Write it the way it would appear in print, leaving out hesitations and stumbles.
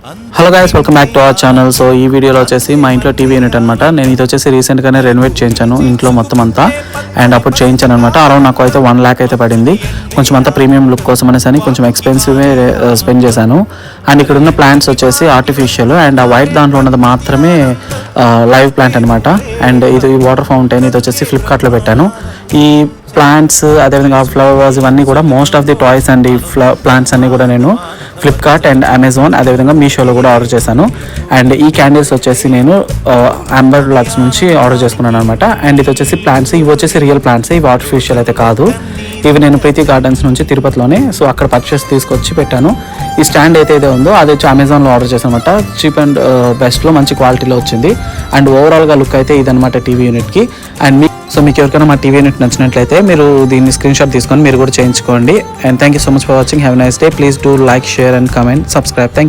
Hello guys, welcome back to our channel. So ఈ వీడియోలో వచ్చేసి మా ఇంట్లో టీవీ యూనిట్ అనమాట. నేను ఇది వచ్చేసి రీసెంట్గానే రెనోవేట్ చేయించాను ఇంట్లో మొత్తం అంతా. అండ్ అప్పుడు చేయించాను అనమాట. అరౌండ్ నాకు అయితే 1 lakh అయితే పడింది. కొంచెం అంతా ప్రీమియం లుక్ కోసం అనేసి కొంచెం ఎక్స్పెన్సివే స్పెండ్ చేశాను. అండ్ ఇక్కడ ఉన్న ప్లాంట్స్ వచ్చేసి ఆర్టిఫిషియల్, అండ్ ఆ వైట్ దాంట్లో ఉన్నది మాత్రమే లైవ్ ప్లాంట్ అనమాట. అండ్ ఇది వాటర్ ఫౌంటైన్, ఇది వచ్చేసి ఫ్లిప్కార్ట్లో పెట్టాను. ఈ ప్లాంట్స్ అదేవిధంగా ఫ్లవర్స్ ఇవన్నీ కూడా most of the toys and ఈ ప్లాంట్స్ అన్నీ కూడా నేను ఫ్లిప్కార్ట్ అండ్ అమెజాన్ అదేవిధంగా మీషోలో కూడా ఆర్డర్ చేశాను. అండ్ ఈ క్యాండిల్స్ వచ్చేసి నేను అంబర్ లక్స్ నుంచి ఆర్డర్ చేసుకున్నాను అనమాట. అండ్ ఇది వచ్చేసి ప్లాంట్స్, ఇవి వచ్చేసి రియల్ ప్లాంట్స్, ఇవి ఆర్టిఫిషియల్ అయితే కాదు. ఇవి నేను ప్రీతి గార్డెన్స్ నుంచి తిరుపతిలోనే అక్కడ పర్చేస్ తీసుకొచ్చి పెట్టాను. ఈ స్టాండ్ అయితే ఉందో అది వచ్చి అమెజాన్లో ఆర్డర్ చేశాను అనమాట. చీప్ అండ్ బెస్ట్లో మంచి క్వాలిటీలో వచ్చింది. అండ్ ఓవరాల్గా లుక్ అయితే ఇదనమాట టీవీ యూనిట్కి. అండ్ మీకు ఎవరికైనా మా టీవీ యూనిట్ నచ్చినట్లయితే మీరు దీన్ని స్క్రీన్ షాట్ తీసుకొని మీరు కూడా చేయించుకోండి. And thank you so much for watching. Have a nice day. Please do like, share and comment, subscribe. Thank you.